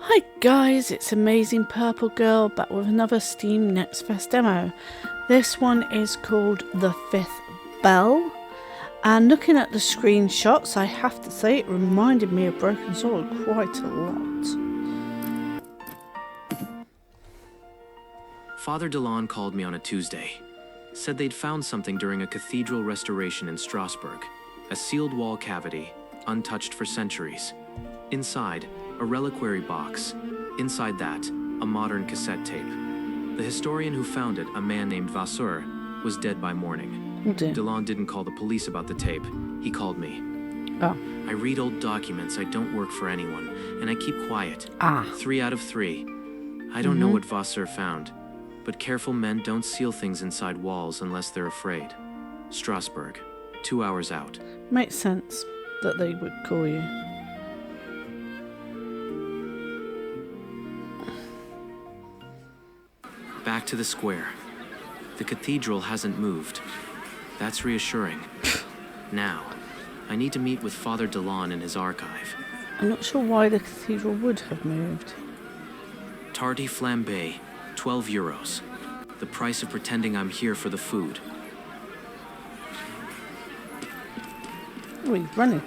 Hi guys, it's Amazing Purple Girl back with another Steam Next Fest demo. This one is called The Fifth Bell, and looking at the screenshots I have to say it reminded me of Broken Sword quite a lot. Father Delon called me on a Tuesday. Said they'd found something during a cathedral restoration in Strasbourg. A sealed wall cavity, untouched for centuries. Inside, a reliquary box. Inside that, a modern cassette tape. The historian who found it, a man named Vasseur, was dead by morning. Oh dear. Delon didn't call the police about the tape. He called me. Oh. I read old documents. I don't work for anyone, and I keep quiet. 3 out of 3. I don't know what Vasseur found, but careful men don't seal things inside walls unless they're afraid. Strasbourg, 2 hours out. Makes sense that they would call you. Back to the square. The cathedral hasn't moved. That's reassuring. Now, I need to meet with Father Delon in his archive. I'm not sure why the cathedral would have moved. Tardy flambe, 12 euros. The price of pretending I'm here for the food. Oh, he's running.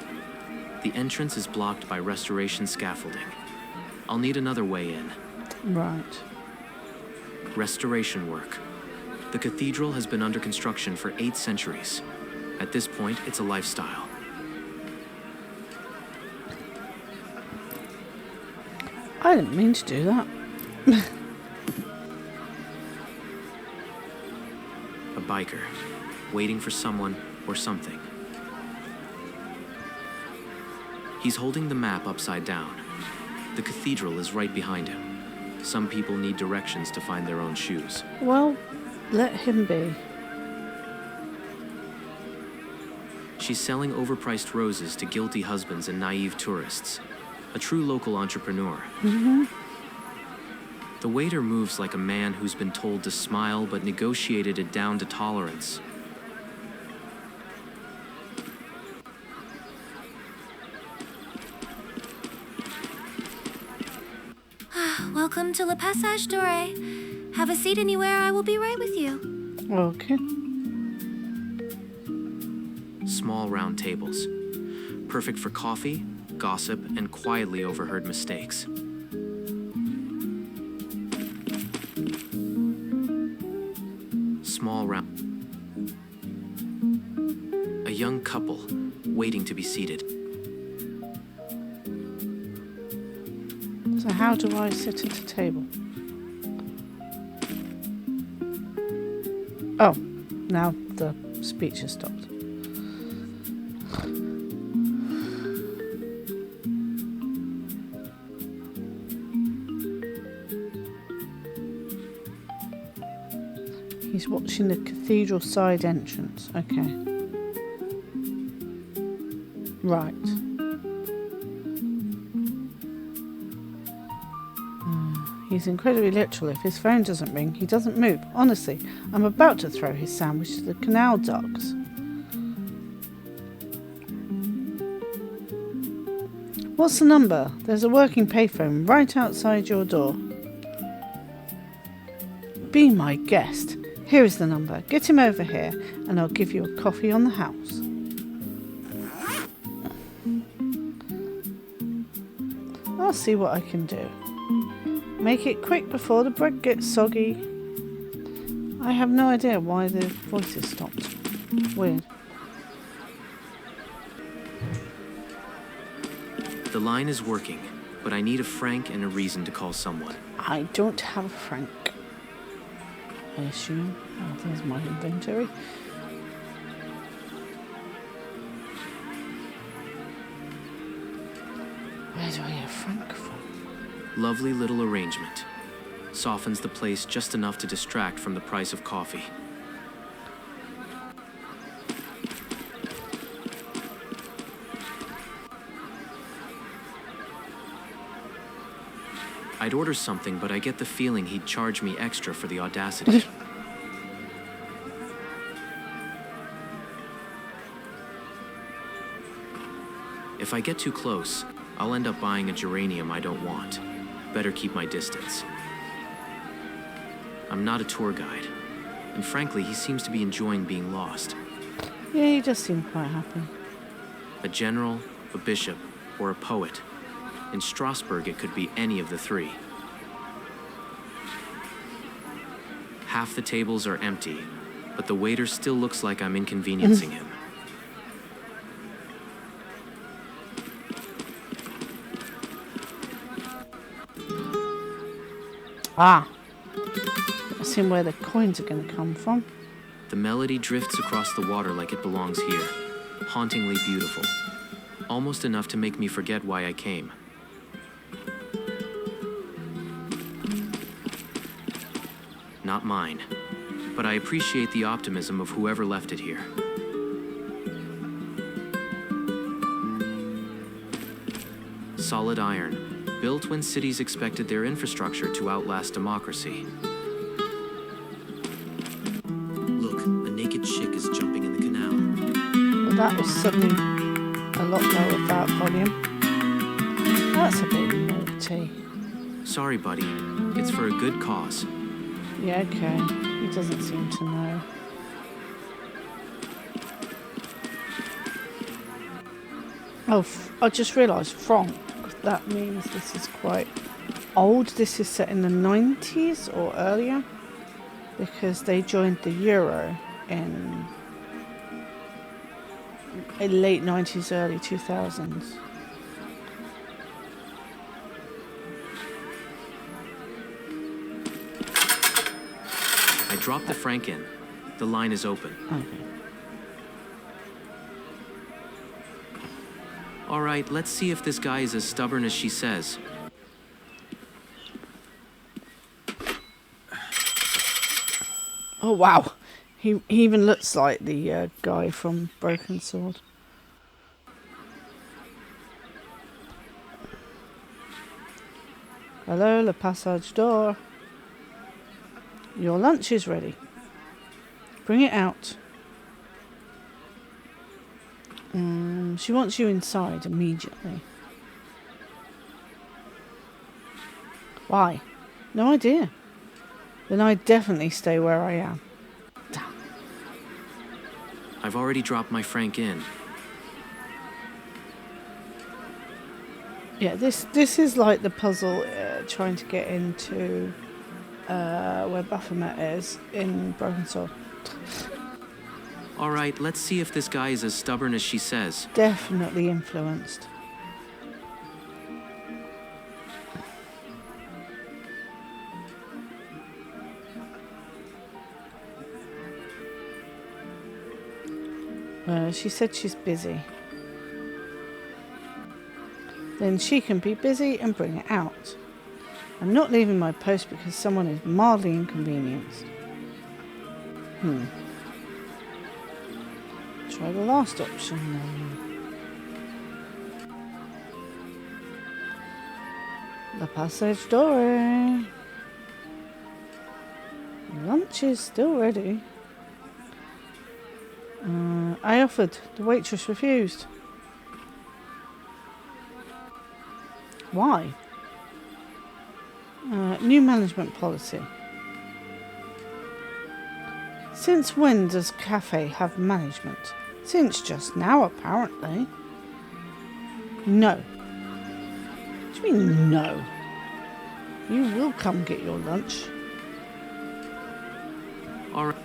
The entrance is blocked by restoration scaffolding. I'll need another way in. Right. Restoration work. The cathedral has been under construction for 8 centuries. At this point, it's a lifestyle. I didn't mean to do that. A biker, waiting for someone or something. He's holding the map upside down. The cathedral is right behind him. Some people need directions to find their own shoes. Well, let him be. She's selling overpriced roses to guilty husbands and naive tourists. A true local entrepreneur. The waiter moves like a man who's been told to smile but negotiated it down to tolerance. Welcome to Le Passage Doré. Have a seat anywhere, I will be right with you. Okay. Small round tables. Perfect for coffee, gossip, and quietly overheard mistakes. Small round. A young couple waiting to be seated. So how do I sit at a table? Oh, now the speech has stopped. He's watching the cathedral side entrance. Okay. Right. He's incredibly literal. If his phone doesn't ring, he doesn't move. Honestly, I'm about to throw his sandwich to the canal ducks. What's the number? There's a working payphone right outside your door. Be my guest. Here is the number. Get him over here and I'll give you a coffee on the house. I'll see what I can do. Make it quick before the bread gets soggy. I have no idea why the voices stopped. Weird. The line is working, but I need a franc and a reason to call someone. I don't have a franc. I assume. Oh, there's my inventory. Where do I get a franc from? Lovely little arrangement. Softens the place just enough to distract from the price of coffee. I'd order something, but I get the feeling he'd charge me extra for the audacity. If I get too close, I'll end up buying a geranium I don't want. better keep my distance. I'm not a tour guide, and frankly, he seems to be enjoying being lost. Yeah, he does seem quite happy. A general, a bishop, or a poet. In Strasbourg, it could be any of the three. Half the tables are empty, but the waiter still looks like I'm inconveniencing him. Ah, I've seen where the coins are going to come from. The melody drifts across the water like it belongs here, hauntingly beautiful. Almost enough to make me forget why I came. Not mine, but I appreciate the optimism of whoever left it here. Solid iron, built when cities expected their infrastructure to outlast democracy. Look, a naked chick is jumping in the canal. Well, that was suddenly a lot lower that volume. That's a bit naughty. Sorry, buddy. It's for a good cause. Yeah, okay. He doesn't seem to know. Oh, I just realised franc. That means this is quite old. This is set in the 90s or earlier, because they joined the euro in late 90s, early 2000s. I dropped the franc in. The line is open. Okay. All right, let's see if this guy is as stubborn as she says. Oh wow, he even looks like the guy from Broken Sword. Hello, Le Passage d'Or. Your lunch is ready. Bring it out. She wants you inside immediately. Why? No idea. Then I'd definitely stay where I am. Damn. I've already dropped my franc in. Yeah, this is like the puzzle trying to get into where Baphomet is in Broken Sword. All right, let's see if this guy is as stubborn as she says. Definitely influenced. She said she's busy. Then she can be busy and bring it out. I'm not leaving my post because someone is mildly inconvenienced. Try the last option then. Le Passage d'Or. Lunch is still ready. I offered. The waitress refused. Why? New management policy. Since when does cafe have management? Since just now, apparently. No. What do you mean, no? You will come get your lunch. All right.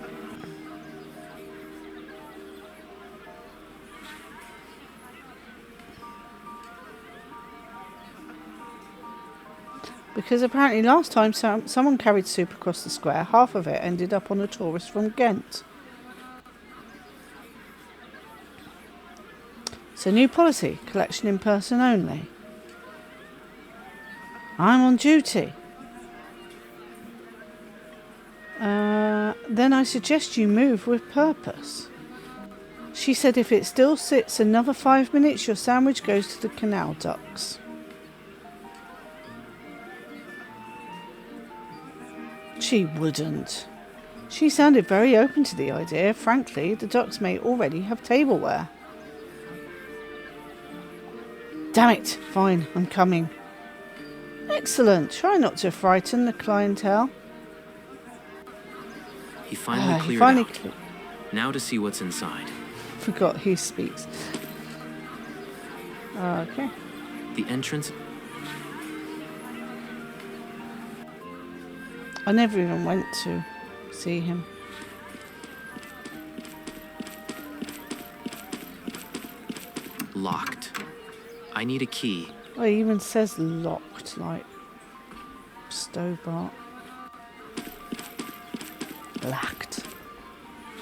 Because apparently last time someone carried soup across the square, half of it ended up on a tourist from Ghent. So new policy, collection in person only. I'm on duty. Then I suggest you move with purpose. She said if it still sits another 5 minutes, your sandwich goes to the canal ducks. She wouldn't. She sounded very open to the idea. Frankly, the ducks may already have tableware. Damn it! Fine, I'm coming. Excellent. Try not to frighten the clientele. He finally cleared out. Now to see what's inside. Forgot who speaks. Okay. The entrance... I never even went to see him. Locked. I need a key. Oh, it even says locked, like Stobart. Locked.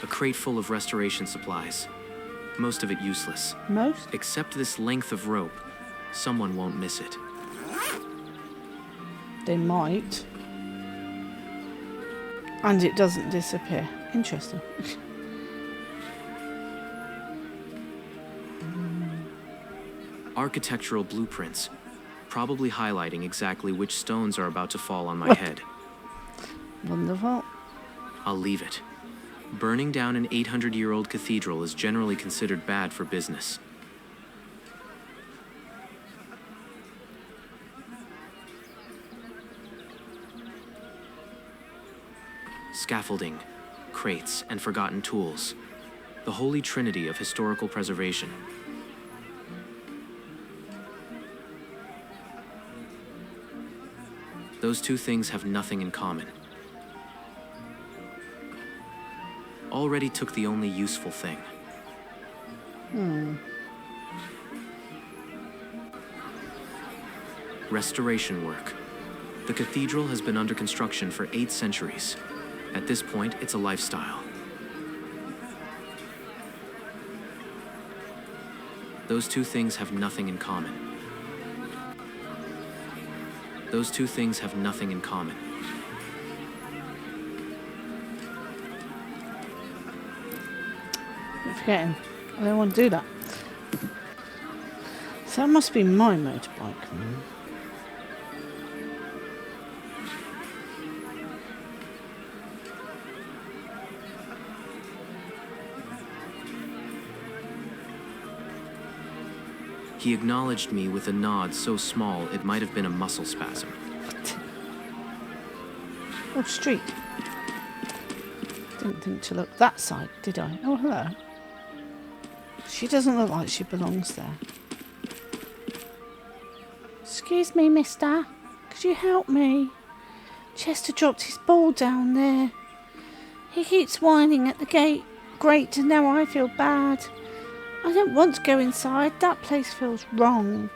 A crate full of restoration supplies. Most of it useless. Most? Except this length of rope. Someone won't miss it. They might. And it doesn't disappear. Interesting. Architectural blueprints. Probably highlighting exactly which stones are about to fall on my head. Wonderful. I'll leave it. Burning down an 800-year-old cathedral is generally considered bad for business. Scaffolding, crates, and forgotten tools. The holy trinity of historical preservation. Those two things have nothing in common. Already took the only useful thing. Restoration work. The cathedral has been under construction for 8 centuries. At this point, it's a lifestyle. Those two things have nothing in common. Those two things have nothing in common. I'm forgetting. I don't want to do that. So that must be my motorbike. He acknowledged me with a nod so small it might have been a muscle spasm. Oh, street. Didn't think to look that side, did I? Oh, hello. She doesn't look like she belongs there. Excuse me, mister. Could you help me? Chester dropped his ball down there. He keeps whining at the gate. Great, and now I feel bad. I don't want to go inside. That place feels wrong.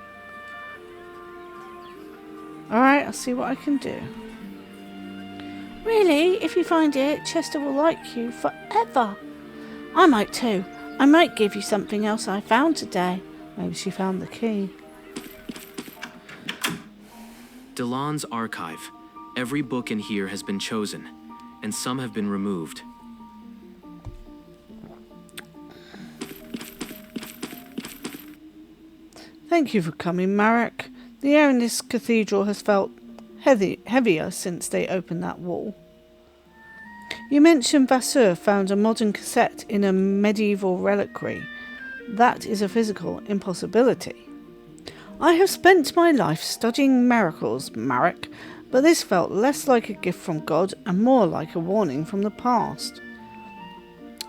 Alright, I'll see what I can do. Really, if you find it, Chester will like you forever. I might too. I might give you something else I found today. Maybe she found the key. Delon's archive. Every book in here has been chosen, and some have been removed. Thank you for coming, Marek. The air in this cathedral has felt heavier since they opened that wall. You mentioned Vasseur found a modern cassette in a medieval reliquary. That is a physical impossibility. I have spent my life studying miracles, Marek, but this felt less like a gift from God and more like a warning from the past.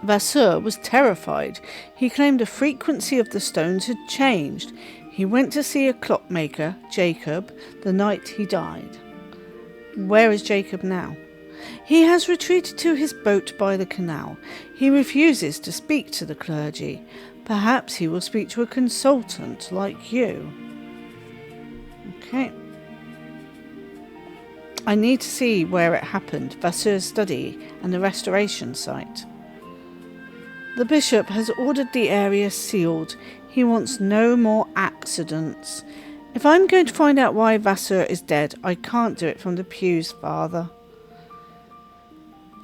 Vasseur was terrified. He claimed the frequency of the stones had changed. He went to see a clockmaker, Jacob, the night he died. Where is Jacob now? He has retreated to his boat by the canal. He refuses to speak to the clergy. Perhaps he will speak to a consultant like you. Okay. I need to see where it happened, Vasseur's study and the restoration site. The bishop has ordered the area sealed. He wants no more accidents. If I'm going to find out why Vasseur is dead, I can't do it from the pews, Father.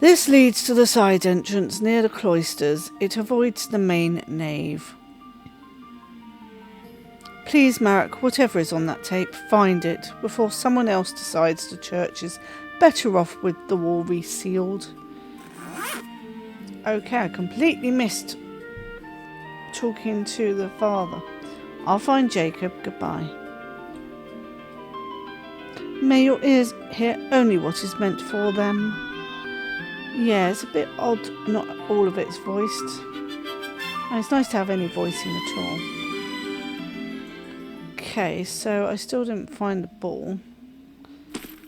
This leads to the side entrance near the cloisters. It avoids the main nave. Please, Marek, whatever is on that tape, find it before someone else decides the church is better off with the wall resealed. Okay, I completely missed talking to the father. I'll find Jacob. Goodbye. May your ears hear only what is meant for them. Yeah, it's a bit odd, not all of it's voiced. And it's nice to have any voicing at all. Okay, so I still didn't find the ball,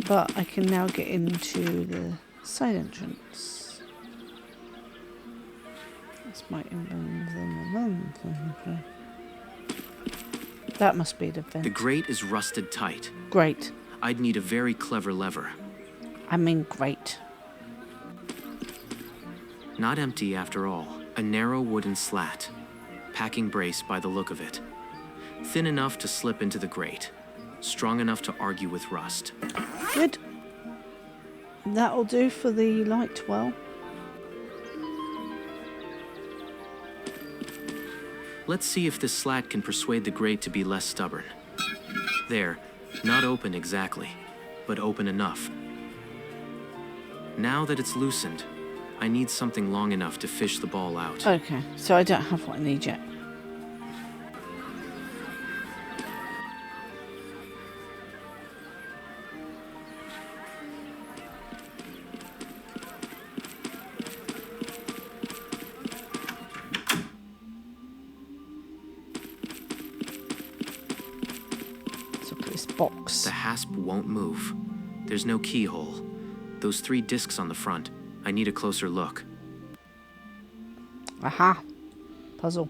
but I can now get into the side entrance. That's my... That must be the vent. The grate is rusted tight. Great. I'd need a very clever lever. I mean, great. Not empty after all. A narrow wooden slat. Packing brace by the look of it. Thin enough to slip into the grate. Strong enough to argue with rust. Good. That'll do for the light well. Let's see if this slat can persuade the grate to be less stubborn. There. Not open exactly, but open enough. Now that it's loosened, I need something long enough to fish the ball out. Okay, so I don't have what I need yet. Box. The hasp won't move. There's no keyhole. Those 3 discs on the front. I need a closer look. Aha. Puzzle.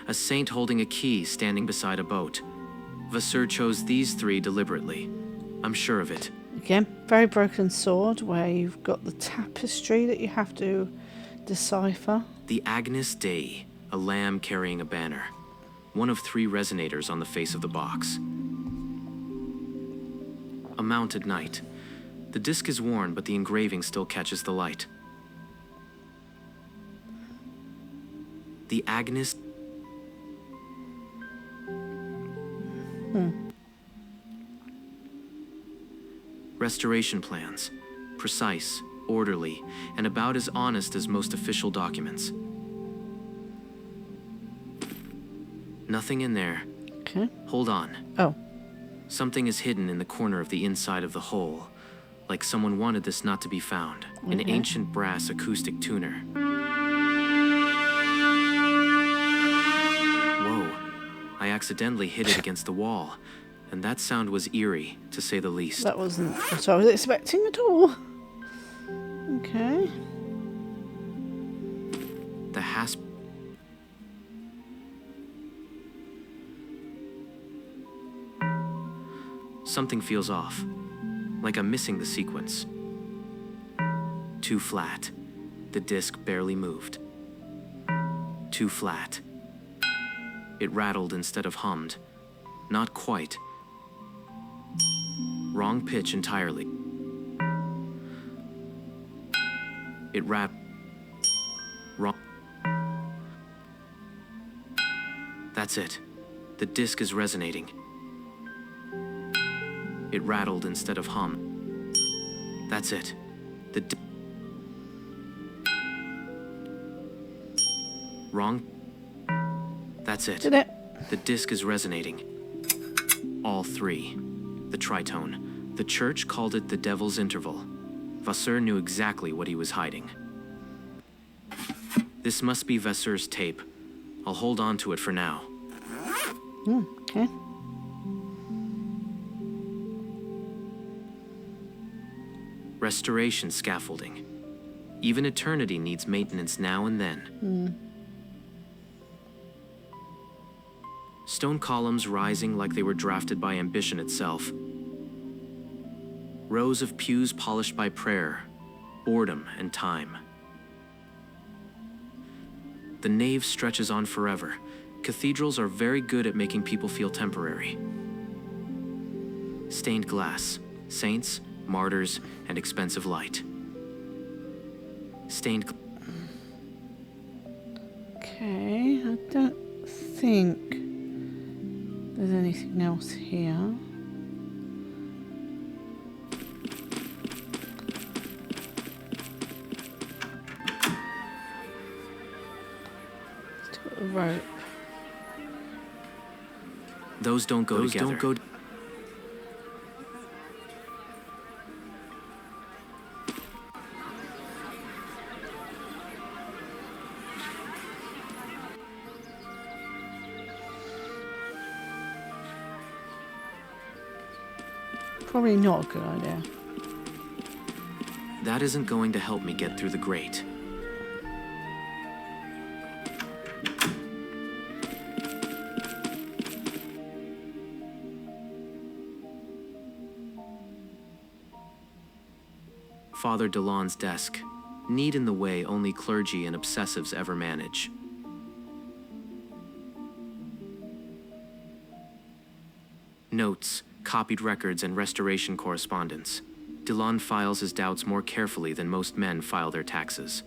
A saint holding a key standing beside a boat. Vasseur chose these 3 deliberately. I'm sure of it. Again, very broken sword where you've got the tapestry that you have to decipher. The Agnus Dei, a lamb carrying a banner. One of 3 resonators on the face of the box. A mounted knight. The disc is worn, but the engraving still catches the light. The Agnus... Restoration plans. Precise, orderly, and about as honest as most official documents. Nothing in there. Okay. Hold on. Oh. Something is hidden in the corner of the inside of the hole, like someone wanted this not to be found. An ancient brass acoustic tuner. Whoa, I accidentally hit it against the wall, and that sound was eerie, to say the least. That wasn't what I was expecting at all. Okay. The hasp... Something feels off, like I'm missing the sequence. Too flat. The disc barely moved. Too flat. It rattled instead of hummed. Not quite. Wrong pitch entirely. It wrong. That's it. The disc is resonating. It rattled instead of hum. That's it. Wrong. That's it. Did it? The disc is resonating. All 3. The tritone. The church called it the devil's interval. Vasseur knew exactly what he was hiding. This must be Vasseur's tape. I'll hold on to it for now. Okay. Restoration scaffolding. Even eternity needs maintenance now and then. Stone columns rising like they were drafted by ambition itself. Rows of pews polished by prayer, boredom, and time. The nave stretches on forever. Cathedrals are very good at making people feel temporary. Stained glass, saints, martyrs, and expensive light. Stained... Okay, I don't think there's anything else here. Let's do a rope. Those don't go together. probably not a good idea. That isn't going to help me get through the grate. Father Delon's desk. Neat in the way only clergy and obsessives ever manage. Notes, copied records, and restoration correspondence. Delon files his doubts more carefully than most men file their taxes.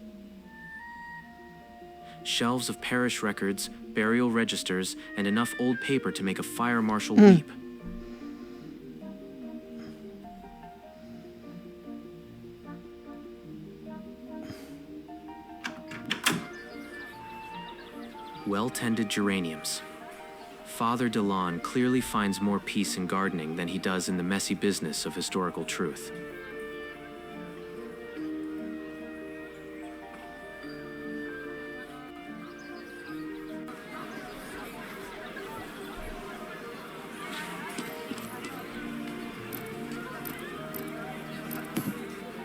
Shelves of parish records, burial registers, and enough old paper to make a fire marshal weep. Well-tended geraniums. Father Delon clearly finds more peace in gardening than he does in the messy business of historical truth.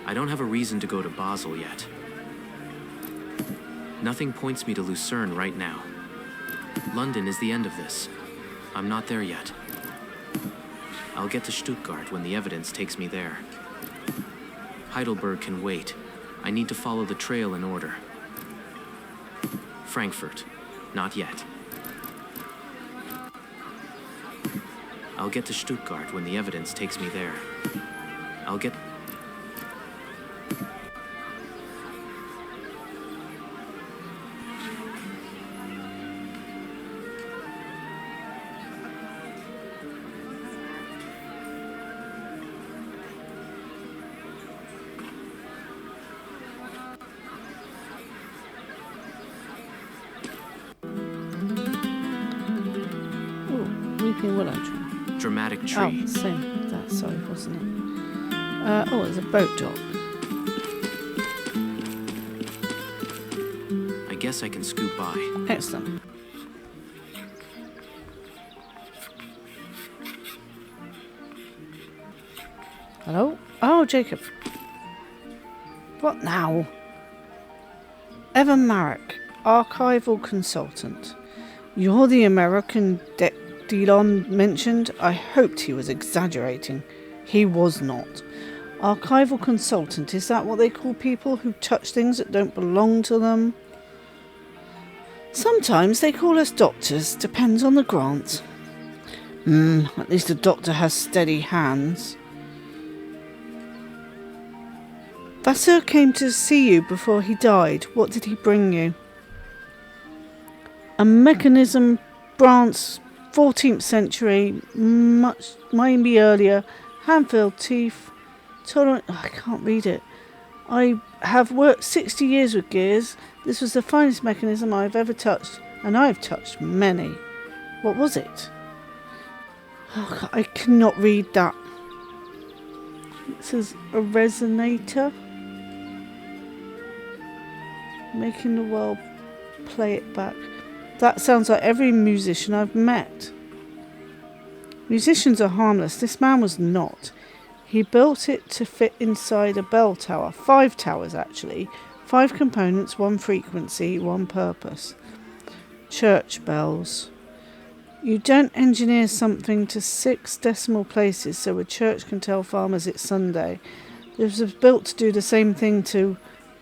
I don't have a reason to go to Basel yet. Nothing points me to Lucerne right now. London is the end of this. I'm not there yet. I'll get to Stuttgart when the evidence takes me there. Heidelberg can wait. I need to follow the trail in order. Frankfurt. Not yet. I'll get to Stuttgart when the evidence takes me there. I'll get... Weeping willow tree. Dramatic tree. Oh, same. That, sorry, wasn't it? Oh, it's a boat dock. I guess I can scoot by. Excellent. Hello? Oh, Jacob. What now? Evan Marek, archival consultant. You're the American Delon mentioned. I hoped he was exaggerating. He was not. Archival consultant, is that what they call people who touch things that don't belong to them? Sometimes they call us doctors, depends on the grant. At least a doctor has steady hands. Vasseur came to see you before he died. What did he bring you? A mechanism, brass, 14th century, maybe earlier, hand-filled teeth, tolerant... I can't read it. I have worked 60 years with gears. This was the finest mechanism I've ever touched, and I've touched many. What was it? Oh, I cannot read that. It says a resonator. Making the world play it back. That sounds like every musician I've met. Musicians are harmless. This man was not. He built it to fit inside a bell tower. 5 towers, actually. 5 components, 1 frequency, 1 purpose. Church bells. You don't engineer something to 6 decimal places so a church can tell farmers it's Sunday. This was built to do the same thing to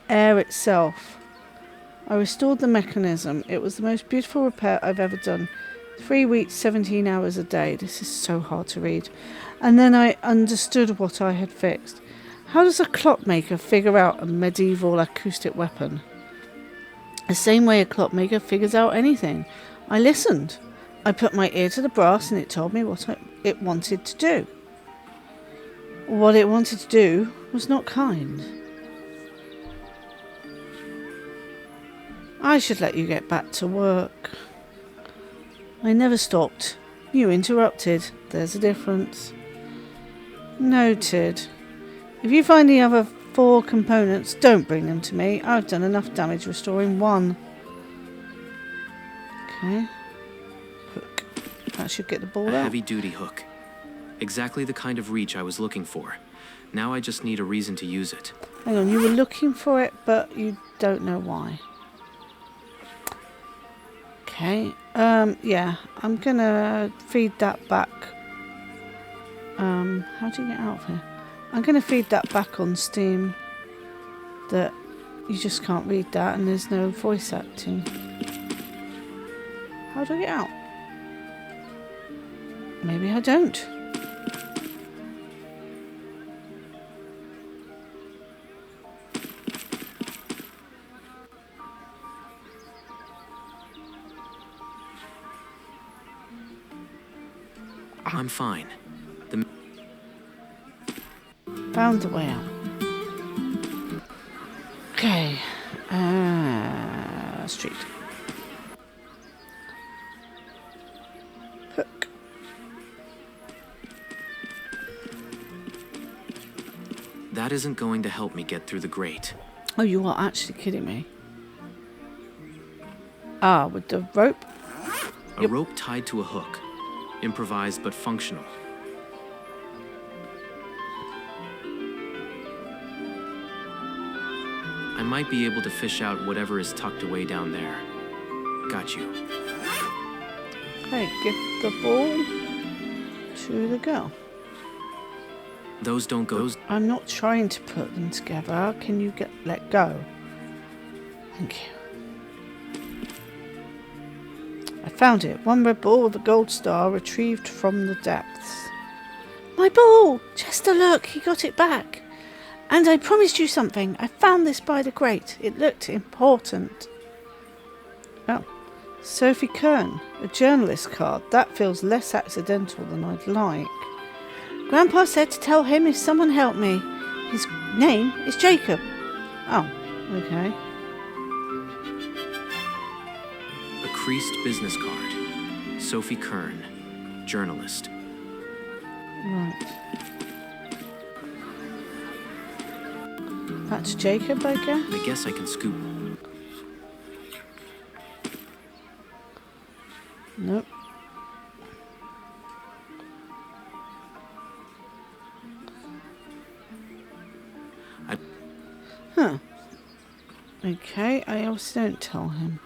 air itself. I restored the mechanism. It was the most beautiful repair I've ever done. 3 weeks, 17 hours a day. This is so hard to read. And then I understood what I had fixed. How does a clockmaker figure out a medieval acoustic weapon? The same way a clockmaker figures out anything. I listened. I put my ear to the brass and it told me what it wanted to do. What it wanted to do was not kind. I should let you get back to work. I never stopped. You interrupted. There's a difference. Noted. If you find the other 4 components, don't bring them to me. I've done enough damage restoring 1. Okay. Hook. That should get the ball A out. heavy-duty hook. Exactly the kind of reach I was looking for. Now I just need a reason to use it. Hang on, you were looking for it, but you don't know why. Okay, yeah, I'm gonna feed that back. How do you get out of here? I'm gonna feed that back on Steam. That you just can't read that and there's no voice acting. How do I get out? Maybe I don't. I'm fine. Found the way out. Okay. Street. Hook. That isn't going to help me get through the grate. Oh, you are actually kidding me. Ah, with the rope? A rope tied to a hook. Improvised but functional. I might be able to fish out whatever is tucked away down there. Got you. Okay, give the ball to the girl. Those don't go. I'm not trying to put them together. Can you let go? Thank you. I found it. One red ball with a gold star retrieved from the depths. My ball! Chester, look, he got it back. And I promised you something. I found this by the grate. It looked important. Oh. Sophie Kern, a journalist card. That feels less accidental than I'd like. Grandpa said to tell him if someone helped me. His name is Jacob. Oh, okay. A creased business card. Sophie Kern, journalist. Right. That's Jacob, I guess? I guess I can scoop. Nope. Huh. Okay, I also don't tell him.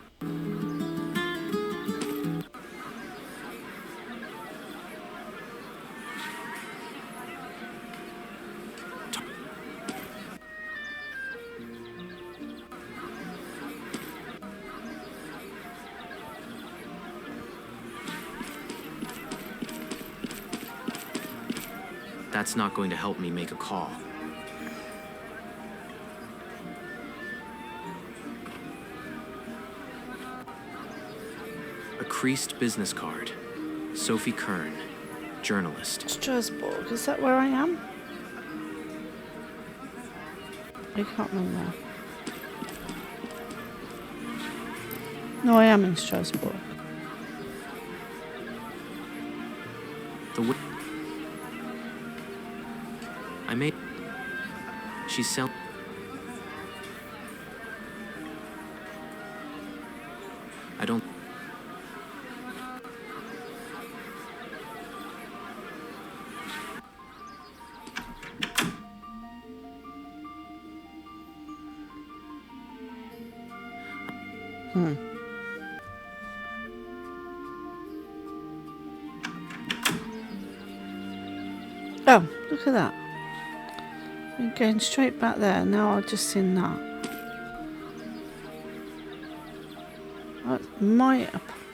That's not going to help me make a call. A creased business card. Sophie Kern, journalist. Strasbourg, is that where I am? I can't remember. No, I am in Strasbourg. She's selling. I don't. Oh, look at that. I'm going straight back there. Now I've just seen that.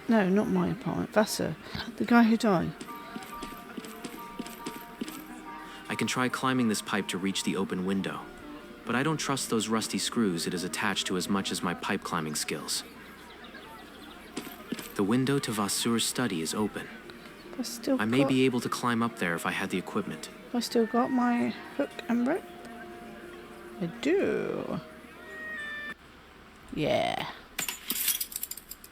No, not my apartment. Vassar, the guy who died. I can try climbing this pipe to reach the open window, but I don't trust those rusty screws it is attached to as much as my pipe climbing skills. The window to Vassur's study is open. I may be able to climb up there if I had the equipment. I still got my hook and rope. I do. Yeah.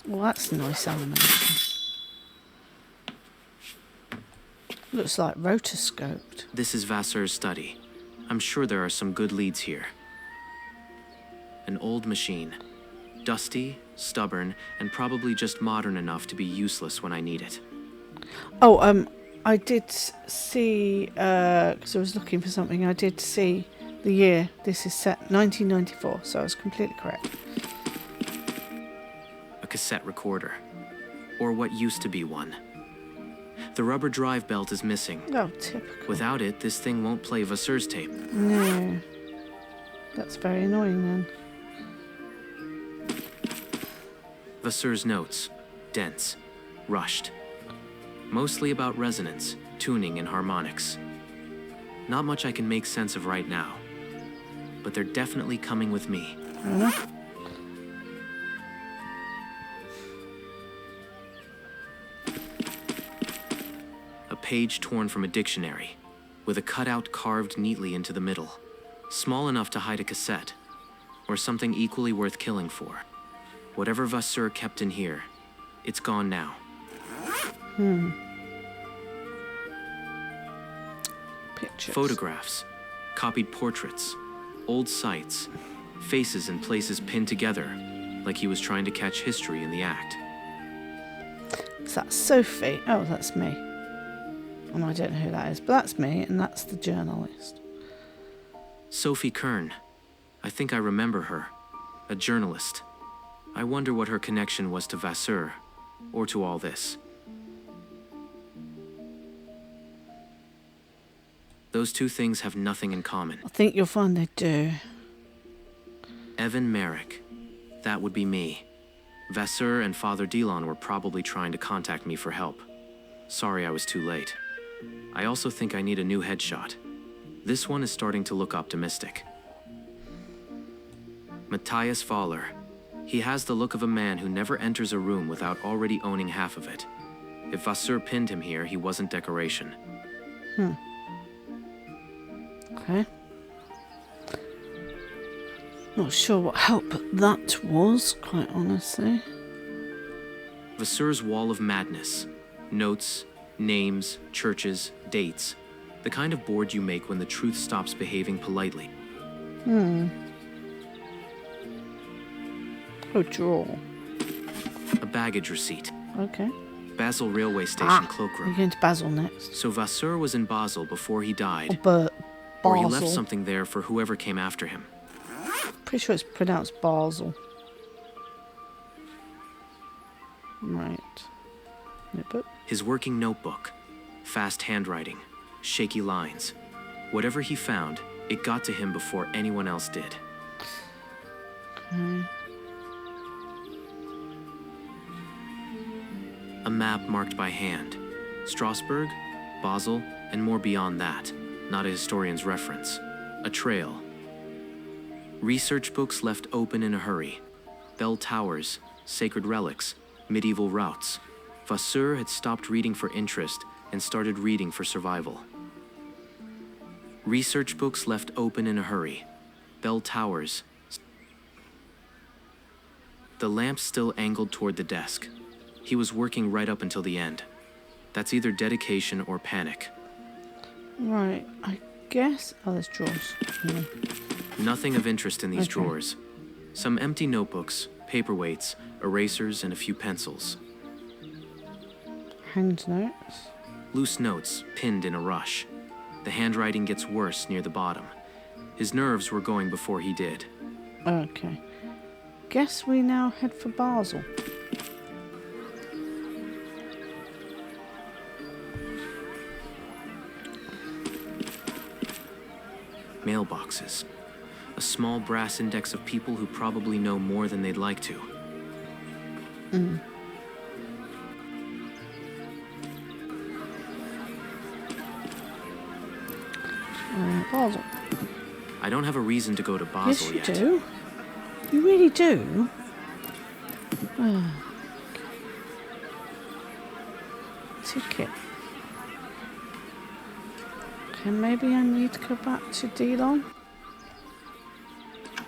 Well, that's nice animation. Looks like rotoscoped. This is Vassur's study. I'm sure there are some good leads here. An old machine. Dusty, stubborn, and probably just modern enough to be useless when I need it. Oh, I did see, because I was looking for something, I did see the year. This is set 1994, so I was completely correct. A cassette recorder. Or what used to be one. The rubber drive belt is missing. Oh, typical. Without it, this thing won't play Vassar's tape. No. That's very annoying then. Vassar's notes. Dense. Rushed. Mostly about resonance, tuning, and harmonics. Not much I can make sense of right now. But they're definitely coming with me. Fair enough. A page torn from a dictionary, with a cutout carved neatly into the middle. Small enough to hide a cassette, or something equally worth killing for. Whatever Vassar kept in here, it's gone now. Pictures. Photographs, copied portraits, old sites, faces and places pinned together, like he was trying to catch history in the act. Is that Sophie? Oh, that's me. And I don't know who that is, but that's me, and that's the journalist. Sophie Kern. I think I remember her. A journalist. I wonder what her connection was to Vassar, or to all this. Those two things have nothing in common. I think you'll find they do. Evan Marek. That would be me. Vassar and Father Delon were probably trying to contact me for help. Sorry I was too late. I also think I need a new headshot. This one is starting to look optimistic. Matthias Fahler. He has the look of a man who never enters a room without already owning half of it. If Vassar pinned him here, he wasn't decoration. Okay. Not sure what help that was, quite honestly. Vassar's wall of madness. Notes, names, churches, dates. The kind of board you make when the truth stops behaving politely. Oh, draw. A baggage receipt. Okay. Basel railway station We're cloakroom. going to Basel next. So Vassar was in Basel before he died. But Or Basel. he left something there for whoever came after him. Pretty sure it's pronounced Basel. Right. Notebook. His working notebook. Fast handwriting. Shaky lines. Whatever he found, it got to him before anyone else did. Okay. A map marked by hand. Strasbourg, Basel, and more beyond that. Not a historian's reference. A trail. Research books left open in a hurry. Bell towers, sacred relics, medieval routes. Vassar had stopped reading for interest and started reading for survival. Research books left open in a hurry. Bell towers. The lamp still angled toward the desk. He was working right up until the end. That's either dedication or panic. Right, I guess... Oh, there's drawers. Yeah. Nothing of interest in these Okay. drawers. Some empty notebooks, paperweights, erasers, and a few pencils. Hanged notes. Loose notes, pinned in a rush. The handwriting gets worse near the bottom. His nerves were going before he did. Okay. Guess we now head for Basel. Mailboxes. A small brass index of people who probably know more than they'd like to. Basel. I don't have a reason to go to Basel Yes, yet. you do. You really do. Ticket. Okay, maybe I need to go back to Delon.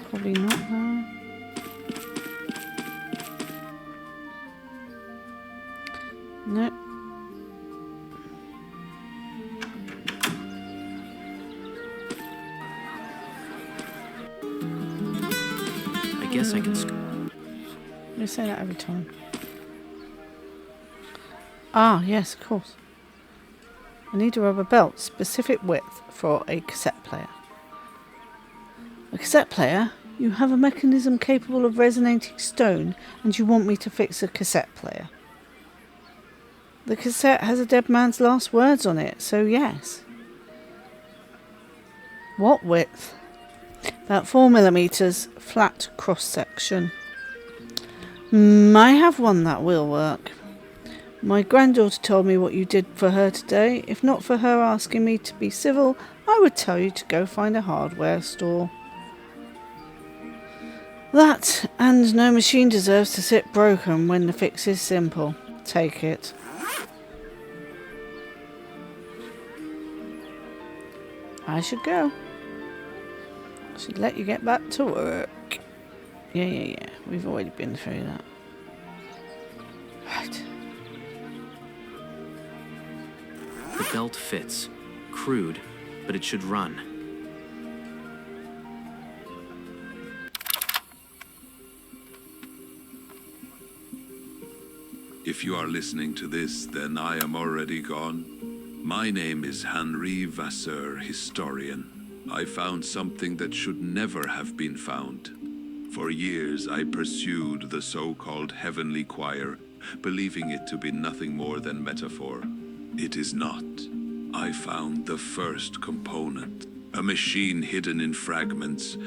Probably not though. Nope. I guess I can You say that every time. Ah, yes, of course. I need a rubber belt, specific width for a cassette player. A cassette player? You have a mechanism capable of resonating stone, and you want me to fix a cassette player. The cassette has a dead man's last words on it, so yes. What width? About 4mm, flat cross-section. I have one that will work. My granddaughter told me what you did for her today. If not for her asking me to be civil, I would tell you to go find a hardware store. That, and no machine deserves to sit broken when the fix is simple. Take it. I should go. I should let you get back to work. Yeah. We've already been through that. Right. The belt fits. Crude, but it should run. If you are listening to this, then I am already gone. My name is Henri Vasseur, historian. I found something that should never have been found. For years I pursued the so-called heavenly choir, believing it to be nothing more than metaphor. It is not. I found the first component, a machine hidden in fragments,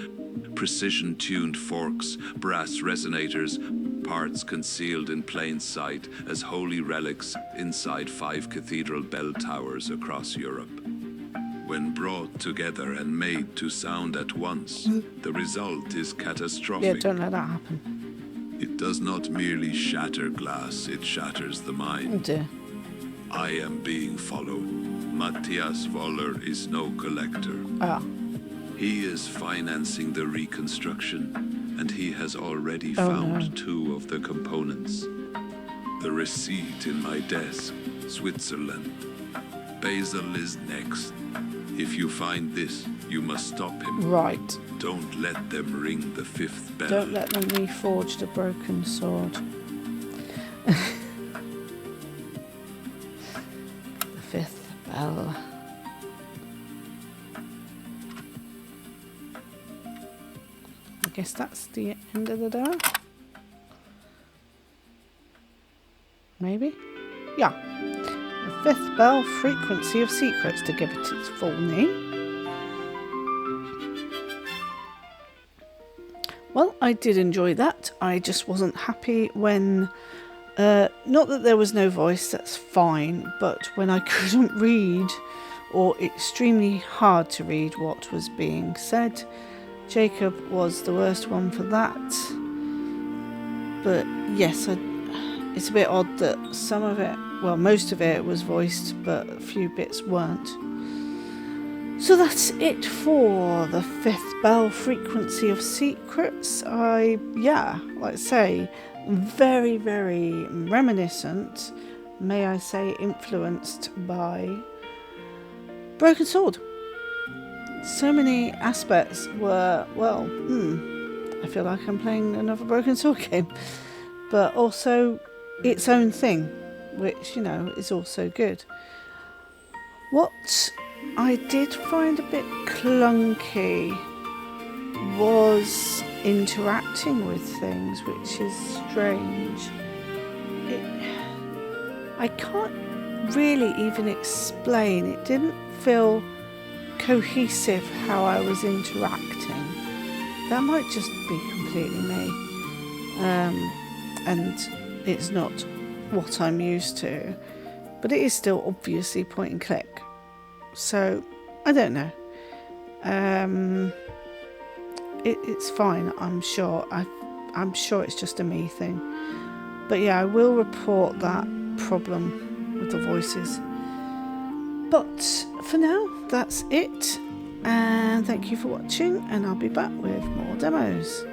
precision-tuned forks, brass resonators, parts concealed in plain sight as holy relics inside 5 cathedral bell towers across Europe. When brought together and made to sound at once, the result is catastrophic. Yeah, don't let that happen. It does not merely shatter glass, it shatters the mind. Oh dear. I am being followed. Matthias Voller is no collector. Ah. He is financing the reconstruction, and he has already found 2 of the components. The receipt in my desk, Switzerland. Basil is next. If you find this, you must stop him. Right. Don't let them ring the 5th bell. Don't let them reforge the broken sword. The 5th bell. I guess that's the end of the day. Maybe? Yeah. The 5th bell, frequency of secrets, to give it its full name. Well, I did enjoy that. I just wasn't happy when... not that there was no voice, that's fine, but when I couldn't read, or extremely hard to read what was being said, Jacob was the worst one for that. But yes, it's a bit odd that some of it, well, most of it was voiced, but a few bits weren't. So that's it for the 5th bell, frequency of secrets. Like I say, very, very reminiscent, may I say, influenced by Broken Sword. So many aspects were, I feel like I'm playing another Broken Sword game, but also its own thing, which, is also good. What I did find a bit clunky was interacting with things, which is strange. I can't really even explain. It didn't feel cohesive how I was interacting. That might just be completely me. And it's not what I'm used to. But it is still obviously point and click. So, I don't know. It's fine, I'm sure. I'm sure it's just a me thing. But yeah, I will report that problem with the voices. But for now, that's it. And thank you for watching, and I'll be back with more demos.